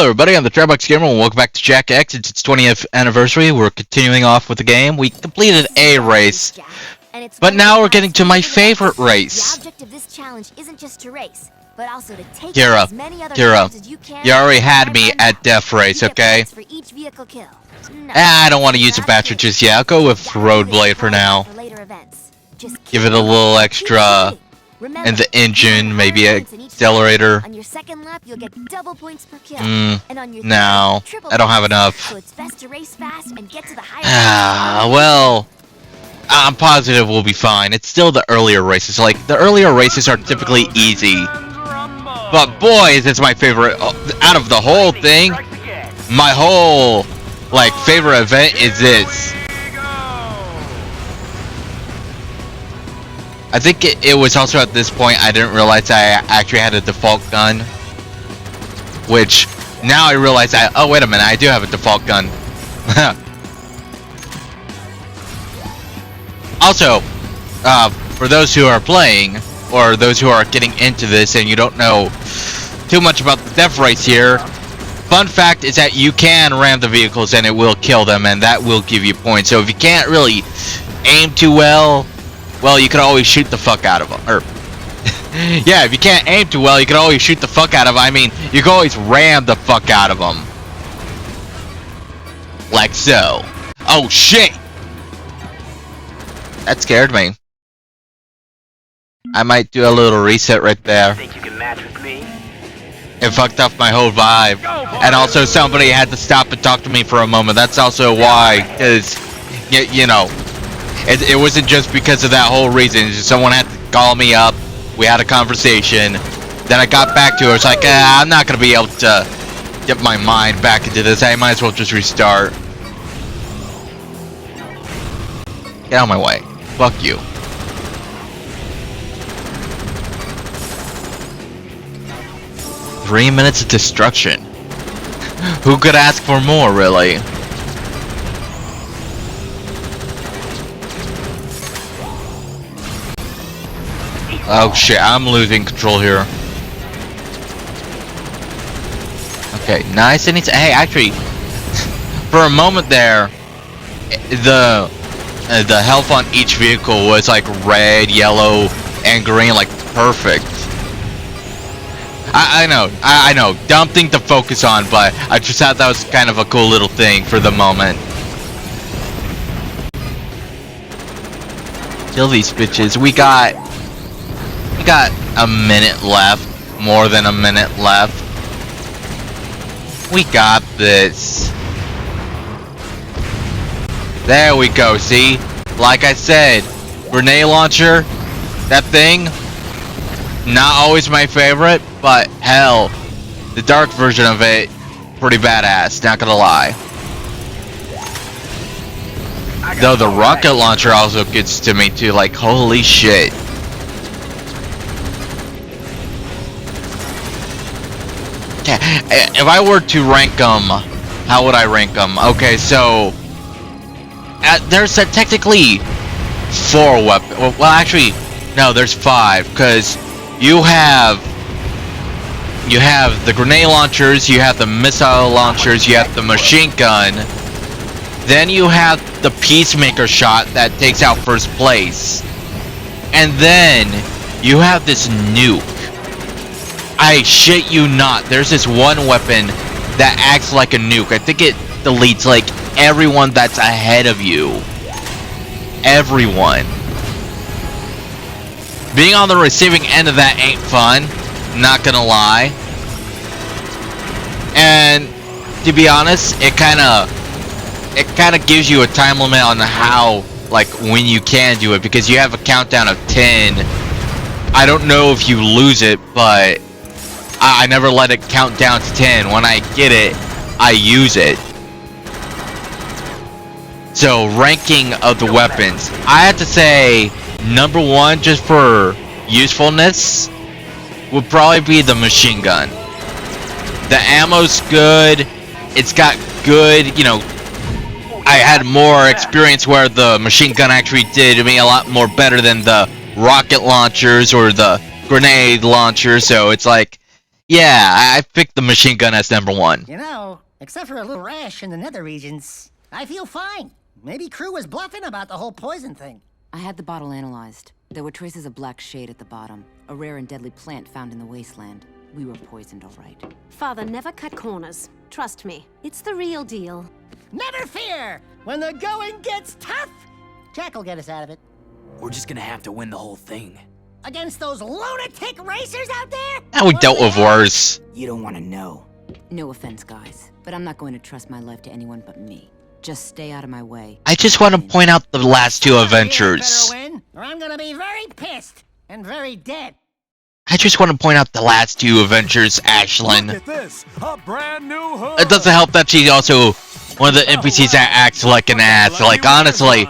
Hello everybody, I'm the Trybox Gamer and welcome back to Jak-X. It's its 20th anniversary. We're continuing off with the game. We completed a race, but now we're getting to my favorite race. The object of this challenge isn't just to race, but also to take Kira, as many other cars as you can. you already had me at Death Race, okay? For each vehicle kill. I don't want to use a battery just yet. I'll go with Road Blade for now. Give it a little extra in the engine, maybe an accelerator. On your second lap, you'll get double points per kill. And on your no, I don't have enough. So it's best to race fast and get to the higher well, I'm positive we'll be fine. It's still the earlier races. Like, the earlier races are typically easy. But boy, is this my favorite. Out of the whole thing, my whole, like, favorite event is this. I think it was also at this point I didn't realize I actually had a default gun. Which, now I realize oh wait a minute, I do have a default gun. Also, for those who are playing, or those who are getting into this and you don't know too much about the death race here, fun fact is that you can ram the vehicles and it will kill them, and that will give you points. So if you can't really aim too well, you can always shoot the fuck out of them. Or, yeah, if you can't aim too well, you can always shoot the fuck out of them. I mean, you can always ram the fuck out of them. Like so. Oh shit! That scared me. I might do a little reset right there. Think you can match with me? It fucked up my whole vibe. And also somebody had to stop and talk to me for a moment. That's also why, because, you know, it wasn't just because of that whole reason. It's just someone had to call me up. We had a conversation. Then I got back to it. It's like, I'm not going to be able to get my mind back into this. I might as well just restart. Get out of my way. Fuck you. Three minutes of destruction. Who could ask for more, really? Oh shit, I'm losing control here. Okay, nice and easy. Hey, actually, for a moment there, the health on each vehicle was like red, yellow, and green, like perfect. I know, dumb thing to focus on, but I just thought that was kind of a cool little thing for the moment. Kill these bitches. We got a minute left, more than a minute left. We got this. There we go, see? Like I said, grenade launcher, that thing, not always my favorite, but hell, the dark version of it, pretty badass, not gonna lie. Though the rocket launcher also gets to me too, like holy shit. If I were to rank them, how would I rank them? Okay, so there's technically 4 weapons. Well, actually, no, there's 5, because you have the grenade launchers, you have the missile launchers, you have the machine gun, then you have the peacemaker shot that takes out first place, and then you have this nuke. I shit you not, there's this one weapon that acts like a nuke. I think it deletes like everyone that's ahead of you. Everyone. Being on the receiving end of that ain't fun, not gonna lie. And to be honest, it kinda gives you a time limit on how, like, when you can do it, because you have a countdown of 10. I don't know if you lose it, but I never let it count down to 10. When I get it, I use it. So, ranking of the weapons, I have to say number 1, just for usefulness, would probably be the machine gun. The ammo's good. It's got good, you know, I had more experience where the machine gun actually did me a lot more better than the rocket launchers or the grenade launchers. So it's like, Yeah, I picked the machine gun as number 1. You know, except for a little rash in the nether regions, I feel fine. Maybe Crew was bluffing about the whole poison thing. I had the bottle analyzed. There were traces of black shade at the bottom, a rare and deadly plant found in the wasteland. We were poisoned, all right. Father never cut corners. Trust me, it's the real deal. Never fear! When the going gets tough, Jack will get us out of it. We're just gonna have to win the whole thing. Against those lunatic racers out there? And we dealt with worse. You don't want to know. No offense, guys, but I'm not going to trust my life to anyone but me. Just stay out of my way. I just want to point out the last 2 adventures. Better win, or I'm gonna be very pissed and very dead. I just want to point out the last 2 adventures, Ashlyn. Look at this, a brand new hood. It doesn't help that she's also one of the NPCs that acts like an ass. Like, honestly,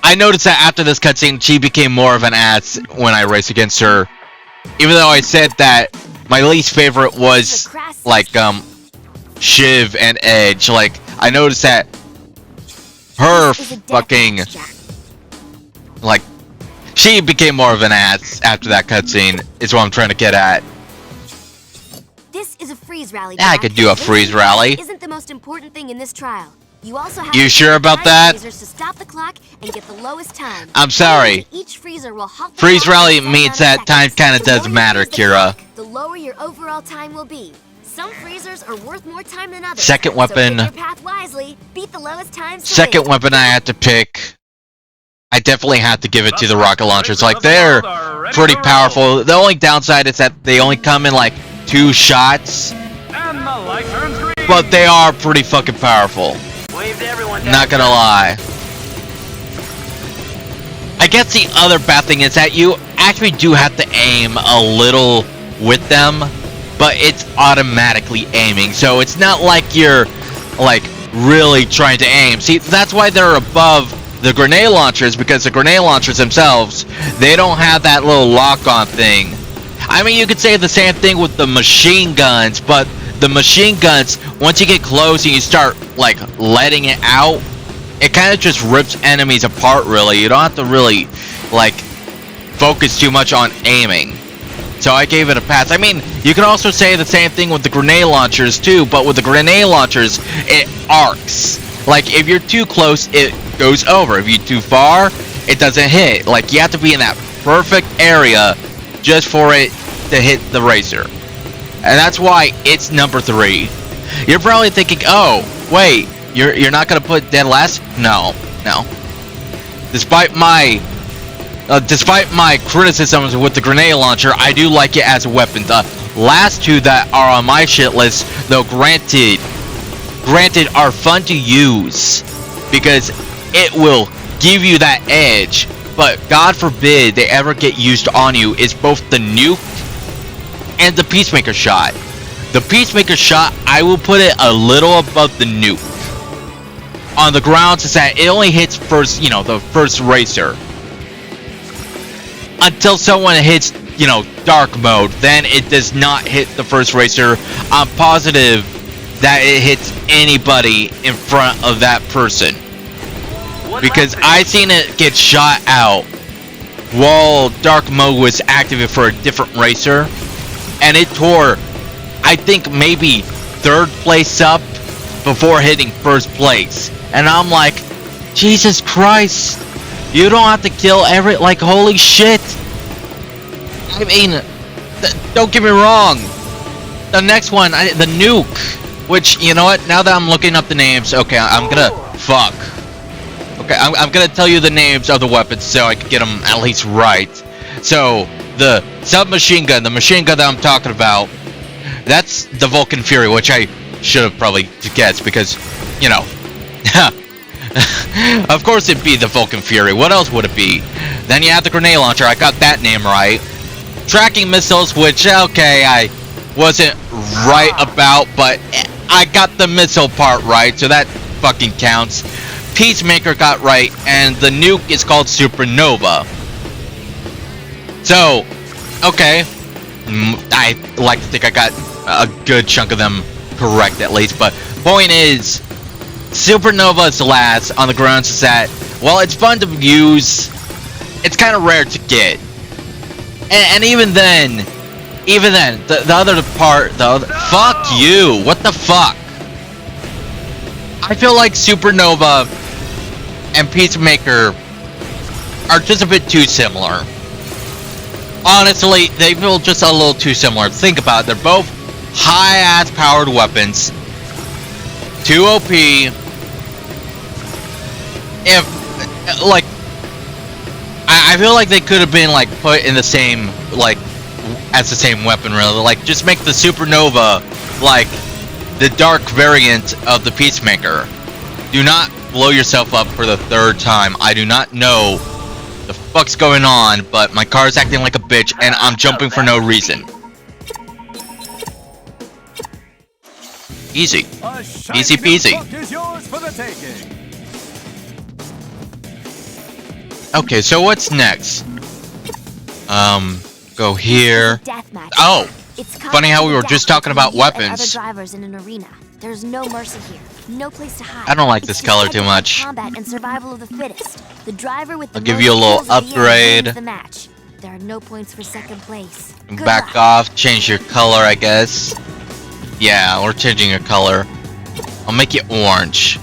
I noticed that after this cutscene, she became more of an ass when I raced against her. Even though I said that my least favorite was, like, Shiv and Edge. Like, I noticed that her fucking, like, she became more of an ass after that cutscene, is what I'm trying to get at. This is a freeze rally. Yeah, I could do a freeze rally. Isn't the most important thing in this trial. You also have You to sure about that? freezers to stop the clock and get the lowest time. I'm sorry. Each freezer will halt the Freeze clock rally for a means set that time seconds. kind of The more does you matter, freeze the Kira. clock, the lower your overall time will be. Some freezers are worth more time than others. Second weapon. So pick your path wisely. Beat the lowest times. to Second win. weapon I had to pick, I definitely have to give it to the rocket launchers. Like, they're pretty powerful. The only downside is that they only come in like 2 shots, And the light turns green. but they are pretty fucking powerful. Wave to everyone. Not gonna lie. I guess the other bad thing is that you actually do have to aim a little with them, but it's automatically aiming, so it's not like you're like really trying to aim. See, that's why they're above the grenade launchers, because the grenade launchers themselves, they don't have that little lock-on thing. I mean, you could say the same thing with the machine guns, but the machine guns, once you get close and you start like letting it out, it kind of just rips enemies apart, really. You don't have to really like focus too much on aiming. So I gave it a pass. I mean, you can also say the same thing with the grenade launchers too, but with the grenade launchers, it arcs. Like, if you're too close, it goes over. If you're too far, it doesn't hit. Like, you have to be in that perfect area just for it to hit the racer. And that's why it's number 3. You're probably thinking, oh, wait, you're not gonna put dead last? No. Despite my criticisms with the grenade launcher, I do like it as a weapon. The last 2 that are on my shit list, though, granted, are fun to use because it will give you that edge. But God forbid they ever get used on you, is both the nuke and the Peacemaker shot. The Peacemaker shot, I will put it a little above the nuke. On the grounds is that it only hits first, the first racer. Until someone hits, dark mode, then it does not hit the first racer. I'm positive that it hits anybody in front of that person. Because I seen it get shot out while dark mode was activated for a different racer, and it tore, I think, maybe 3rd place up before hitting 1st place. And I'm like, Jesus Christ, you don't have to kill holy shit. I mean, don't get me wrong, the next one, the nuke, which, you know what, now that I'm looking up the names, okay, I'm gonna tell you the names of the weapons so I can get them at least right. So, the submachine gun, the machine gun that I'm talking about, that's the Vulcan Fury, which I should have probably guessed because, of course it'd be the Vulcan Fury. What else would it be? Then you have the grenade launcher. I got that name right. Tracking missiles, which, okay, I wasn't right about, but I got the missile part right, so that fucking counts. Peacemaker got right, and the nuke is called Supernova. So, okay, I like to think I got a good chunk of them correct at least, but point is, Supernova is the last on the grounds is that, well, it's fun to use, it's kind of rare to get, and even then, even then, the other part, fuck you, what the fuck? I feel like Supernova and Peacemaker are just a bit too similar. Honestly, they feel just a little too similar. Think about it, they're both high-ass powered weapons. 2 OP. If, like, I feel like they could have been, like, put in the same, like, as the same weapon, really. Like, just make the Supernova, like, the dark variant of the Peacemaker. Do not blow yourself up for the 3rd time. I do not know the fuck's going on, but my car is acting like a bitch, and I'm jumping for no reason. Easy. Easy peasy. Is yours for the taking. Okay, so what's next? Go here. Deathmatch. Oh! It's Funny how we were just talking about you and weapons. Other drivers in an arena. There's no mercy here. No place to hide. I don't like It's this just color like too much. Combat and survival of the fittest. The driver with the I'll give most you a little kills at the end upgrade. wins the match. There are no points for second place. Good Back luck. off, change your color, I guess. Yeah, we're changing your color. I'll make it orange.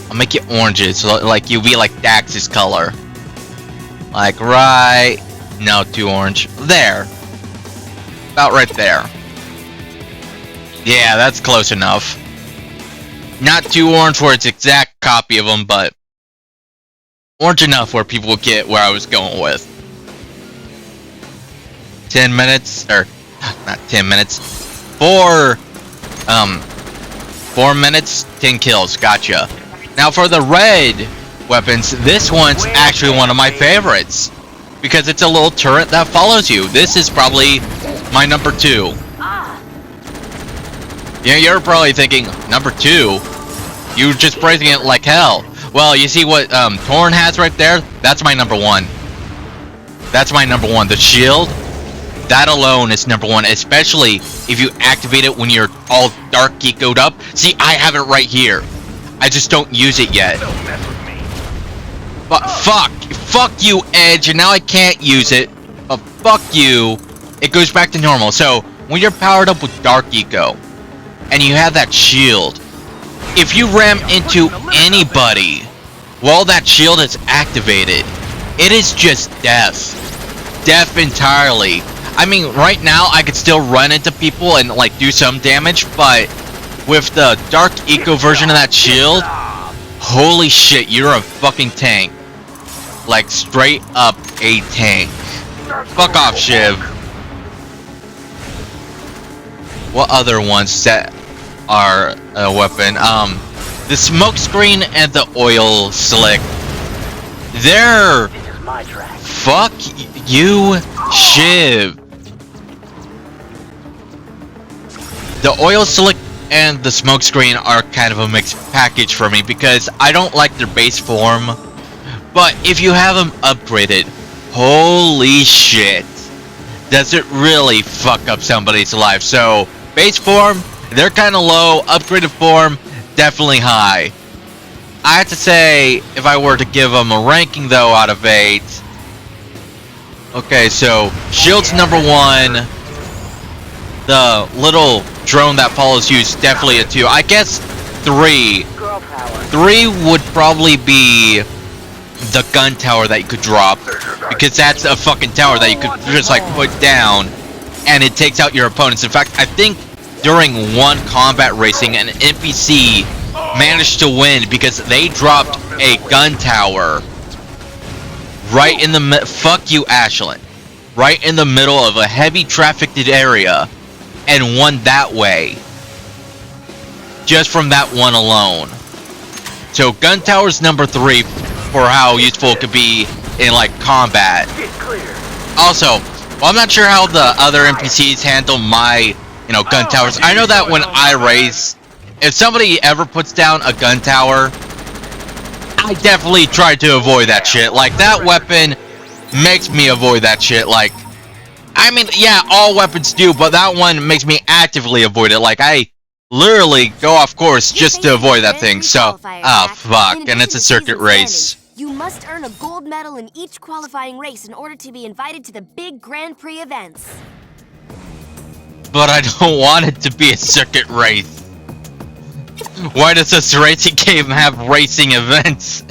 I'll make it oranges, so like you'll be like Dax's color. Like right... No, too orange. There. About right there. Yeah, that's close enough. Not too orange where it's exact copy of them, but orange enough where people will get where I was going with. 10 minutes, or not 10 minutes. 4 minutes, 10 kills. Gotcha. Now for the red weapons, this one's actually one of my favorites because it's a little turret that follows you. This is probably my number 2. Yeah, you're probably thinking, number 2? You're just praising it like hell. Well, you see what Torn has right there? That's my number 1. That's my number 1. The shield, that alone is number 1, especially if you activate it when you're all dark geekoed up. See, I have it right here. I just don't use it yet. But fuck you, Edge, and now I can't use it. But fuck you, it goes back to normal. So when you're powered up with Dark Eco, and you have that shield, if you ram into anybody while that shield is activated, it is just death. Death entirely. I mean, right now I could still run into people and like do some damage, but with the Dark Eco version of that shield, holy shit, you're a fucking tank. Like straight up a tank. Fuck off, Shiv. What other ones that are a weapon? The smoke screen and the oil slick. They're... Fuck you, Shiv. The oil slick and the smoke screen are kind of a mixed package for me because I don't like their base form. But if you have them upgraded, holy shit, does it really fuck up somebody's life. So, base form, they're kind of low. Upgraded form, definitely high. I have to say, if I were to give them a ranking though out of 8. Okay, so, shield's number 1. The little drone that follows you is definitely a 2. I guess 3. 3 would probably be the gun tower that you could drop, because that's a fucking tower that you could just like put down and it takes out your opponents. In fact, I think during one combat racing an NPC managed to win because they dropped a gun tower right in the fuck you, Ashland, right in the middle of a heavy trafficked area and won that way just from that one alone. So gun tower's number 3 for how useful it could be in like combat. Also, well, I'm not sure how the other NPCs handle my, gun towers. I know that when I race, if somebody ever puts down a gun tower, I definitely try to avoid that shit. Like, that weapon makes me avoid that shit. Like, I mean, yeah, all weapons do, but that one makes me actively avoid it. Like, I literally go off course just to avoid that thing. So, fuck, and it's a circuit race. You must earn a gold medal in each qualifying race in order to be invited to the big Grand Prix events. but I don't want it to be a circuit race. Why does this racing game have racing events?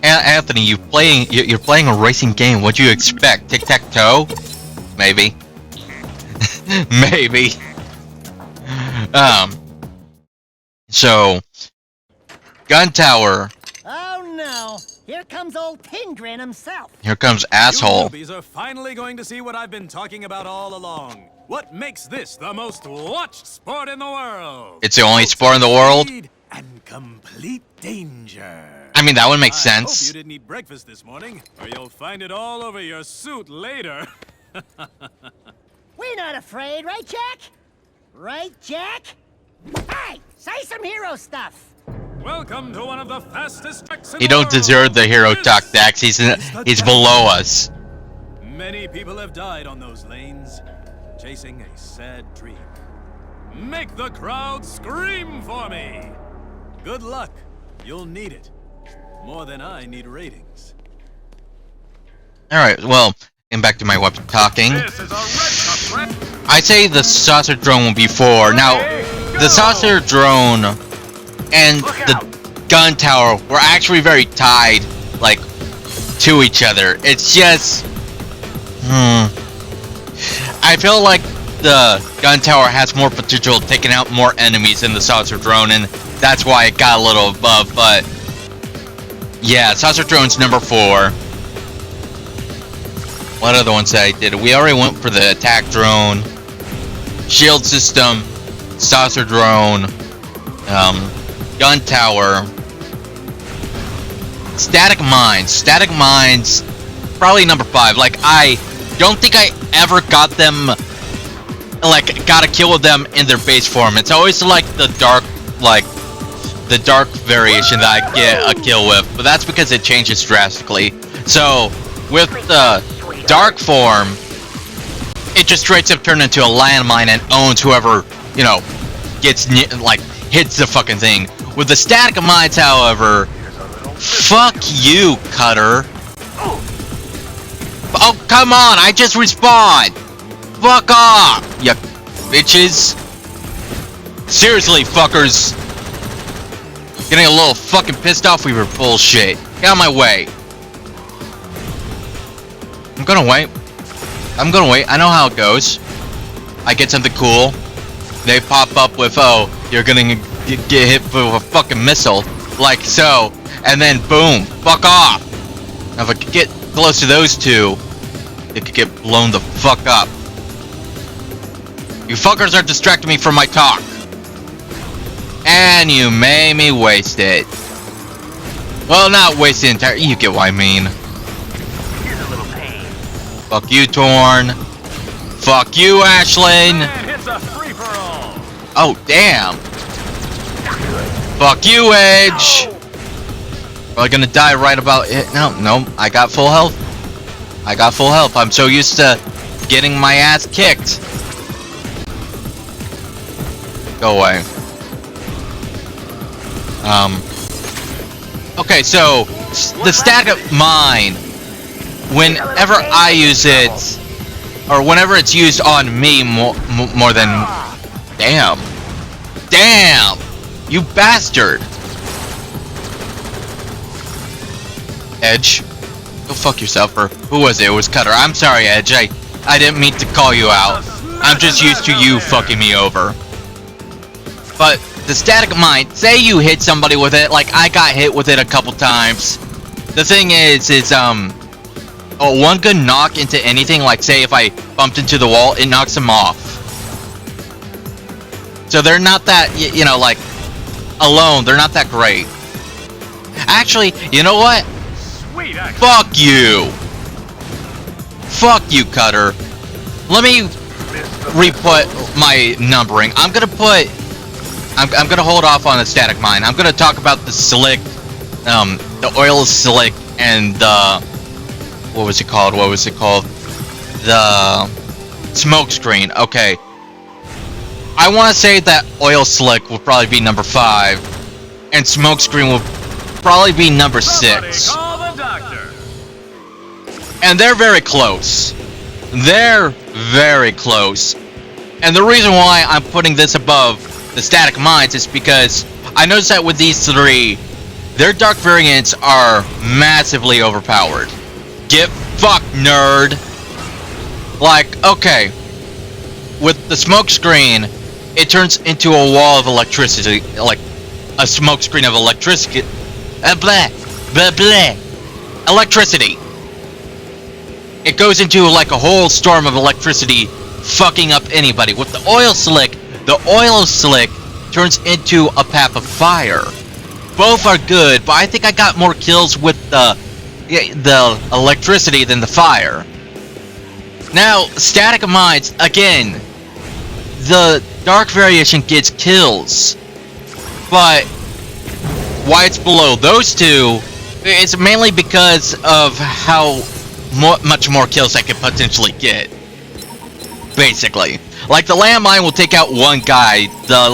Anthony, you're playing a racing game. What do you expect? Tic-tac-toe? Maybe. Maybe. So, Gun Tower. Oh no! Here comes old Pingrin himself. Here comes asshole. You newbies are finally going to see what I've been talking about all along. What makes this the most watched sport in the world? It's the only sport in the world? Speed and complete danger. I mean, that would make I sense. hope you didn't eat breakfast this morning, or you'll find it all over your suit later. We're not afraid, right, Jack? Right, Jack? Hey, say some hero stuff. Welcome to one of the fastest tracks in He the don't world. deserve the hero This talk, Dax. He's below us. Many people have died on those lanes, chasing a sad dream. Make the crowd scream for me! Good luck. You'll need it. More than I need ratings. Alright, well, getting back to my weapon talking. This is a Red Cup, friend. I say the saucer drone will be 4. Now, the saucer drone and the gun tower were actually very tied, like, to each other. It's just... I feel like the gun tower has more potential of taking out more enemies than the saucer drone, and that's why it got a little above, but... Yeah, saucer drone's number 4. What other ones I did? We already went for the attack drone, shield system, saucer drone, gun tower, static mines. Static mines, probably number 5. Like, I don't think I ever got them, like, got a kill with them in their base form. It's always like the dark, like, the dark variation that I get a kill with, but that's because it changes drastically. So, with the dark form, it just straight up turns into a landmine and owns whoever, you know, gets, like, hits the fucking thing. With the static mines, however, fuck you, Cutter. Oh, come on, I just respawned! Fuck off, you bitches. Seriously, fuckers. Getting a little fucking pissed off we were bullshit. Get out of my way. I'm gonna wait. I know how it goes. I get something cool. They pop up with, oh, you're gonna get hit with a fucking missile. Like so. And then boom. Fuck off. Now if I could get close to those two, it could get blown the fuck up. You fuckers are distracting me from my talk. And you made me waste it. Well, not waste the entire... You get what I mean. Here's a little pain. Fuck you, Torn. Fuck you, Ashlyn. And it's a free-for-all. Oh, damn. Fuck you, Edge. Probably gonna die right about it. No, I got full health. I'm so used to getting my ass kicked. Go away. Okay, so the static mine, whenever I use it, or whenever it's used on me more than... Damn, you bastard. Edge, go fuck yourself, or who was it? It was Cutter. I'm sorry, Edge, I didn't mean to call you out. I'm just used to you fucking me over. But the static mine, say you hit somebody with it, like I got hit with it a couple times. The thing is one good knock into anything, like say if I bumped into the wall, it knocks them off. So they're not that, you know, like, alone, they're not that great. Actually, you know what? Sweet action. Fuck you, Cutter. Let me re-put my numbering. I'm gonna hold off on the static mine. I'm gonna talk about the slick, the oil slick and the, what was it called? The smoke screen. Okay. I want to say that oil slick will probably be number 5, and smoke screen will probably be number 6. Call the doctor. And they're very close. They're very close. And the reason why I'm putting this above the static mines is because I noticed that with these three, their dark variants are massively overpowered. Get fucked, nerd! Like, okay, with the smoke screen, it turns into a wall of electricity, like a smoke screen of electricity. Blah, blah, blah. Electricity. It goes into like a whole storm of electricity, fucking up anybody. With the oil slick turns into a path of fire. Both are good, but I think I got more kills with the electricity than the fire. Now, static mines, again, the dark variation gets kills, but why it's below those two, it's mainly because of how much more kills I could potentially get. Basically. Like, the landmine will take out one guy. The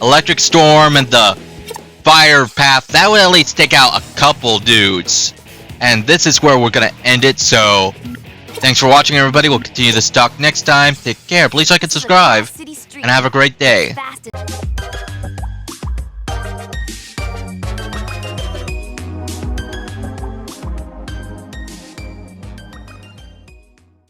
electric storm and the fire path, that would at least take out a couple dudes. And this is where we're gonna end it, so thanks for watching, everybody. We'll continue this talk next time. Take care, please like and subscribe, and have a great day.